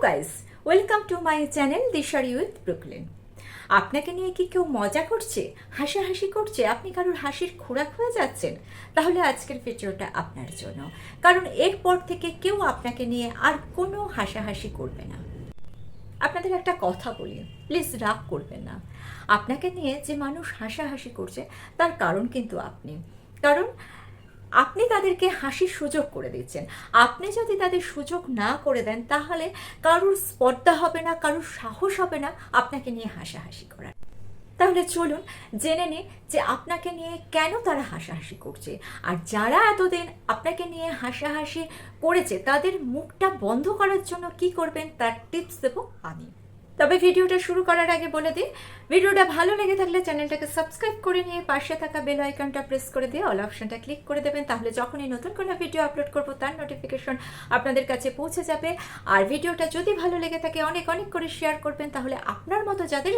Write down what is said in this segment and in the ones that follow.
Guys, welcome to my channel Dishari with Brooklyn. আপনাকে নিয়ে কি কেউ মজা করছে, হাসাহাসি করছে, আপনি কারোর হাসির খোরাক হয়ে যাচ্ছেন? তাহলে আজকের ভিডিওটা আপনার জন্য, কারণ এরপর থেকে কেউ আপনাকে নিয়ে আর কোনো হাসাহাসি করবে না। আপনাদের একটা কথা বলি, প্লিজ রাগ করবেন না। আপনাকে নিয়ে যে মানুষ হাসাহাসি করছে তার কারণ কিন্তু কারণ আপনি তাদেরকে হাসির সুযোগ করে দিচ্ছেন। আপনি যদি তাদের সুযোগ না করে দেন তাহলে কারোর স্পর্ধা হবে না, কারোর সাহস হবে না আপনাকে নিয়ে হাসাহাসি করার। তাহলে চলুন জেনে নিই যে আপনাকে নিয়ে কেন তারা হাসাহাসি করছে, আর যারা এতদিন আপনাকে নিয়ে হাসাহাসি করেছে তাদের মুখটা বন্ধ করার জন্য কি করবেন তার টিপস দেবো আমি। তবে ভিডিওটা শুরু করার আগে বলে দিই, ভিডিওটা ভালো লেগে থাকলে চ্যানেলটাকে সাবস্ক্রাইব করে নিয়ে পাশে থাকা বেল আইকনটা প্রেস করে দিয়ে অল অপশনটা ক্লিক করে দেবেন। তাহলে যখনই নতুন কোনো ভিডিও আপলোড করবো তার নোটিফিকেশন আপনাদের কাছে পৌঁছে যাবে। আর ভিডিওটা যদি ভালো লেগে থাকে অনেক অনেক করে শেয়ার করবেন, তাহলে আপনার মতো যাদের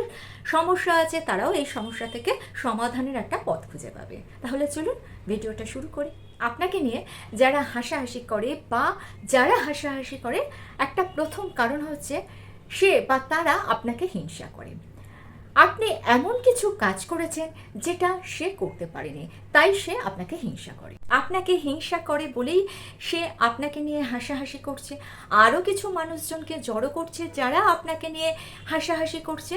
সমস্যা আছে তারাও এই সমস্যা থেকে সমাধানের একটা পথ খুঁজে পাবে। তাহলে চলুন ভিডিওটা শুরু করি। আপনাকে নিয়ে যারা হাসাহাসি করে বা যারা হাসাহাসি করে, একটা প্রথম কারণ হচ্ছে সে বা তারা আপনাকে হিংসা করে। আপনি এমন কিছু কাজ করেছেন যেটা সে করতে পারেনি, তাই সে আপনাকে হিংসা করে। আপনাকে হিংসা করে বলেই সে আপনাকে নিয়ে হাসাহাসি করছে, আরও কিছু মানুষজনকে জড়ো করছে যারা আপনাকে নিয়ে হাসাহাসি করছে।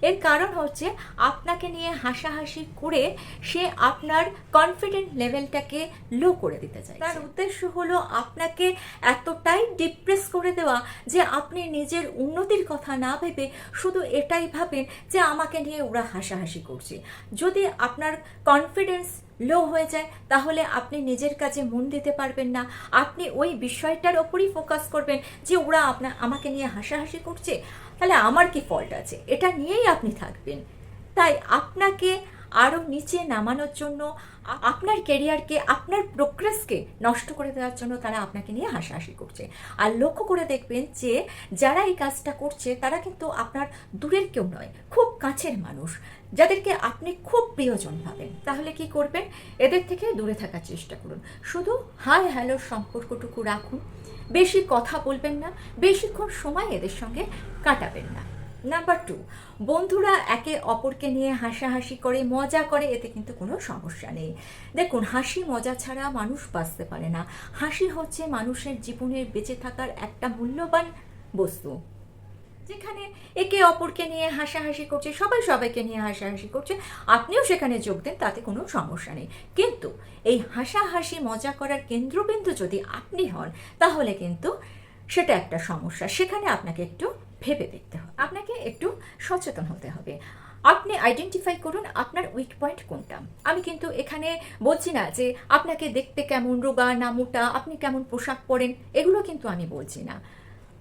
এর কারণ হচ্ছে আপনাকে নিয়ে হাসাহাসি করে সে আপনার কনফিডেন্ট লেভেলটাকে লো করে দিতে চায়। তার উদ্দেশ্য হলো আপনাকে এতটাই ডিপ্রেস করে দেওয়া যে আপনি নিজের উন্নতির কথা না ভেবে শুধু এটাই ভাবেন যে আমাকে নিয়ে ওরা হাসাহাসি করছে। যদি আপনার কনফিডেন্স লো হয়ে যায় তাহলে আপনি নিজের কাজে মন দিতে পারবেন না। আপনি ওই বিষয়টার ওপরই ফোকাস করবেন যে ওরা আমাকে নিয়ে হাসাহাসি করছে, তাহলে আমার কি ফল্ট আছে, এটা নিয়েই আপনি থাকবেন। তাই আপনাকে আরও নিচে নামানোর জন্য, আপনার কেরিয়ারকে, আপনার প্রোগ্রেসকে নষ্ট করে দেওয়ার জন্য তারা আপনাকে নিয়ে হাসাহাসি করছে। আর লক্ষ্য করে দেখবেন যে যারা এই কাজটা করছে তারা কিন্তু আপনার দূরের কেউ নয়, খুব কাছের মানুষ যাদেরকে আপনি খুব প্রিয়জন ভাবেন। তাহলে কি করবেন? এদের থেকে দূরে থাকার চেষ্টা করুন। শুধু হাই হ্যালোর সম্পর্কটুকু রাখুন, বেশি কথা বলবেন না, বেশিক্ষণ সময় এদের সঙ্গে কাটাবেন না। নাম্বার 2, বন্ধুরা একে অপরকে নিয়ে হাসাহাসি করে, মজা করে, এতে কিন্তু কোনো সমস্যা নেই। দেখুন, হাসি মজা ছাড়া মানুষ বাঁচতে পারে না। হাসি হচ্ছে মানুষের জীবনের বেঁচে থাকার একটা মূল্যবান বস্তু। যেখানে একে অপরকে নিয়ে হাসাহাসি করছে, সবাই সবাইকে নিয়ে হাসাহাসি করছে, আপনিও সেখানে যোগ দেন, তাতে কোনো সমস্যা নেই। কিন্তু এই হাসাহাসি মজা করার কেন্দ্রবিন্দু যদি আপনি হন তাহলে কিন্তু সেটা একটা সমস্যা। সেখানে আপনাকে একটু ভেবে দেখতে হবে, আপনাকে একটু সচেতন হতে হবে। আপনি আইডেন্টিফাই করুন আপনার উইক পয়েন্ট কোনটা। আমি কিন্তু এখানে বলছি না যে আপনাকে দেখতে কেমন, রোগা না মোটা, আপনি কেমন পোশাক পরেন, এগুলো কিন্তু আমি বলছি না।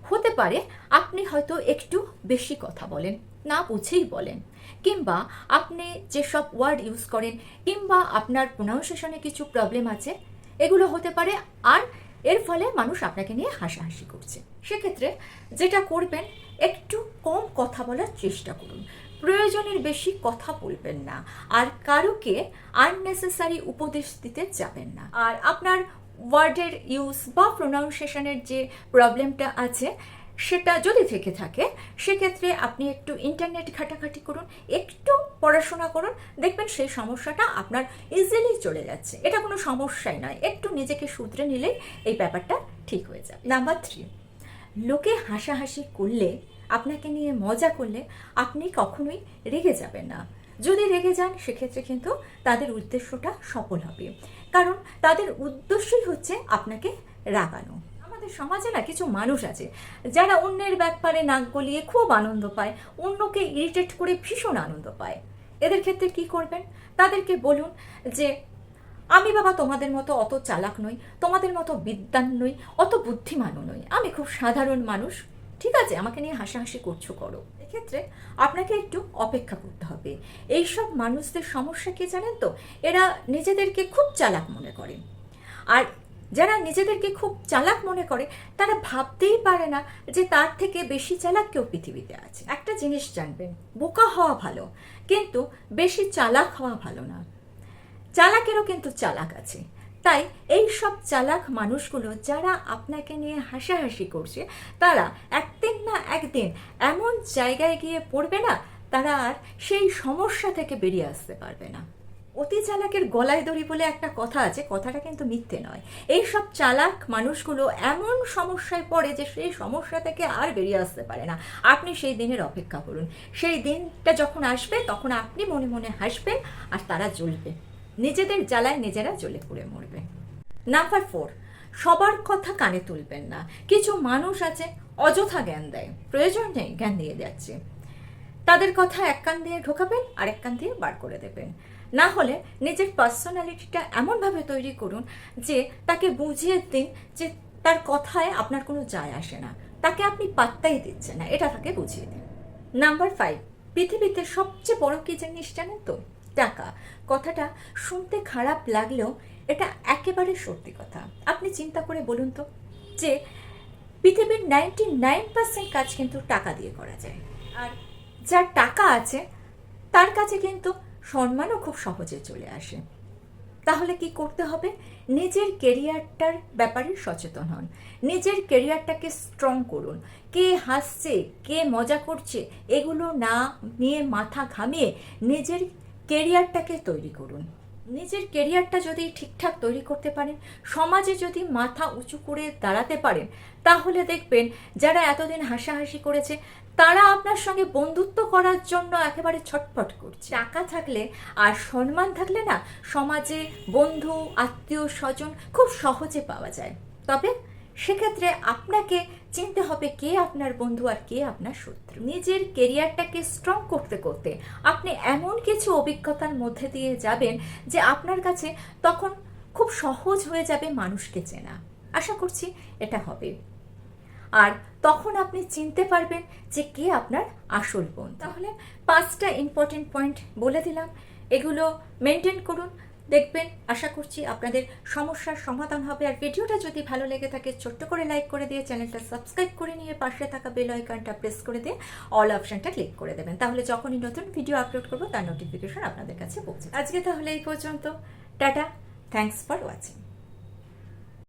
হতে পারে আপনি হয়তো একটু বেশি কথা বলেন, না বুঝেই বলেন, কিংবা আপনি যেসব ওয়ার্ড ইউজ করেন, কিংবা আপনার প্রোনাউন্সিয়েশনে কিছু প্রবলেম আছে, এগুলো হতে পারে। আর এর ফলে মানুষ আপনাকে নিয়ে হাসাহাসি করছে। সেক্ষেত্রে যেটা করবেন, একটু কম কথা বলার চেষ্টা করুন। প্রয়োজনের বেশি কথা বলবেন না, আর কারোকে আননেসেসারি উপদেশ দিতে যাবেন না। আর আপনার ওয়ার্ডের ইউজ বা প্রোনাউন্সিয়েশনের যে প্রবলেমটা আছে সেটা যদি থেকে থাকে, সেক্ষেত্রে আপনি একটু ইন্টারনেট ঘাটাঘাটি করুন, একটু পড়াশোনা করুন, দেখবেন সেই সমস্যাটা আপনার ইজিলি চলে যাচ্ছে। এটা কোনো সমস্যাই নয়, একটু নিজেকে শুধরে নিলেই এই ব্যাপারটা ঠিক হয়ে যাবে। নাম্বার 3, লোকে হাসাহাসি করলে, আপনাকে নিয়ে মজা করলে আপনি কখনোই রেগে যাবেন না। যদি রেগে যান সেক্ষেত্রে কিন্তু তাদের উদ্দেশ্যটা সফল হবে, কারণ তাদের উদ্দেশ্যই হচ্ছে আপনাকে রাগানো। আমাদের সমাজে না কিছু মানুষ আছে যারা অন্যের ব্যাপারে নাক গলিয়ে খুব আনন্দ পায়, অন্যকে ইরিটেট করে ভীষণ আনন্দ পায়। এদের ক্ষেত্রে কি করবেন? তাদেরকে বলুন যে আমি বাবা তোমাদের মতো অত চালাক নই, তোমাদের মতো বিদ্বান নই, অত বুদ্ধিমানও নই, আমি খুব সাধারণ মানুষ, ঠিক আছে, আমাকে নিয়ে হাসাহাসি করো। এক্ষেত্রে আপনাকে একটু অপেক্ষা করতে হবে। এইসব মানুষদের সমস্যা কি জানেন তো? এরা নিজেদেরকে খুব চালাক মনে করে, আর যারা নিজেদেরকে খুব চালাক মনে করে তারা ভাবতেই পারে না যে তার থেকে বেশি চালাক কেউ পৃথিবীতে আছে। একটা জিনিস জানবেন, বোকা হওয়া ভালো, কিন্তু বেশি চালাক হওয়া ভালো না। চালাকেরও কিন্তু চালাক আছে। তাই এই সব চালাক মানুষগুলো যারা আপনাকে নিয়ে হাসাহাসি করছে, তারা একদিন না একদিন এমন জায়গায় গিয়ে পড়বে না, তারা আর সেই সমস্যা থেকে বেরিয়ে আসতে পারবে না। অতি চালাকের গলায় দড়ি বলে একটা কথা আছে, কথাটা কিন্তু মিথ্যে নয়। এই সব চালাক মানুষগুলো এমন সমস্যায় পড়ে যে সেই সমস্যা থেকে আর বেরিয়ে আসতে পারে না। আপনি সেই দিনের অপেক্ষা করুন, সেই দিনটা যখন আসবে তখন আপনি মনে মনে হাসবেন আর তারা জ্বলবে, নিজেদের জ্বালায় নিজেরা জ্বলে পুড়ে মরবে। নাম্বার 4, সবার কথা কানে তুলবেন না। কিছু মানুষ আছে অযথা জ্ঞান দেয়, প্রয়োজন নেই জ্ঞান দিয়ে যাচ্ছে। তাদের কথা এক কান দিয়ে ঢোকাবেন আর এক কান দিয়ে বার করে দেবেন। না হলে নিজের পার্সোনালিটিটা এমনভাবে তৈরি করুন যে তাকে বুঝিয়ে দিন যে তার কথায় আপনার কোনো যায় আসে না, তাকে আপনি পাত্তাই দিচ্ছেন না, এটা তাকে বুঝিয়ে দিন। নাম্বার 5, পৃথিবীতে সবচেয়ে বড় কি জিনিস জানেন তো? টাকা। কথাটা শুনতে খারাপ লাগলেও এটা একেবারে সত্যি কথা। আপনি চিন্তা করে বলুন তো যে পৃথিবীর 99% কাজ কিন্তু টাকা দিয়ে করা যায়, আর যার টাকা আছে তার কাছে কিন্তু সম্মানও খুব সহজে চলে আসে। তাহলে কি করতে হবে? নিজের কেরিয়ারটার ব্যাপারে সচেতন হন, নিজের কেরিয়ারটাকে স্ট্রং করুন। কে হাসছে, কে মজা করছে, এগুলো না নিয়ে মাথা ঘামিয়ে নিজের কেরিয়ারটাকে তৈরি করুন। নিজের কেরিয়ারটা যদি ঠিকঠাক তৈরি করতে পারেন, সমাজে যদি মাথা উঁচু করে দাঁড়াতে পারেন, তাহলে দেখবেন যারা এতদিন হাসাহাসি করেছে তারা আপনার সঙ্গে বন্ধুত্ব করার জন্য একেবারে ছটফট করছে। টাকা থাকলে আর সম্মান থাকলে না, সমাজে বন্ধু আত্মীয় স্বজন খুব সহজে পাওয়া যায়। তবে সেক্ষেত্রে আপনাকে চিনতে হবে কে আপনার বন্ধু আর কে আপনার শত্রু। নিজের কেরিয়ারটাকে স্ট্রং করতে করতে আপনি এমন কিছু অভিজ্ঞতার মধ্যে দিয়ে যাবেন যে আপনার কাছে তখন খুব সহজ হয়ে যাবে মানুষকে চেনা। আশা করছি এটা হবে। আর তখন আপনি চিনতে পারবেন যে কে আপনার আসল বন্ধু। তাহলে 5টা ইম্পর্টেন্ট পয়েন্ট বলে দিলাম, এগুলো মেনটেন করুন, দেখবেন আশা করছি আপনাদের সমস্যার সমাধান হবে। আর ভিডিওটা যদি ভালো লেগে থাকে ছোট্ট করে লাইক করে দিয়ে চ্যানেলটা সাবস্ক্রাইব করে নিয়ে পাশে থাকা বেল আইকনটা প্রেস করে দিয়ে অল অপশনটা ক্লিক করে দেবেন, তাহলে যখনই নতুন ভিডিও আপলোড করবো তার নোটিফিকেশন আপনাদের কাছে পৌঁছে। আজকে তাহলে এই পর্যন্ত, টাটা, থ্যাঙ্কস ফর ওয়াচিং।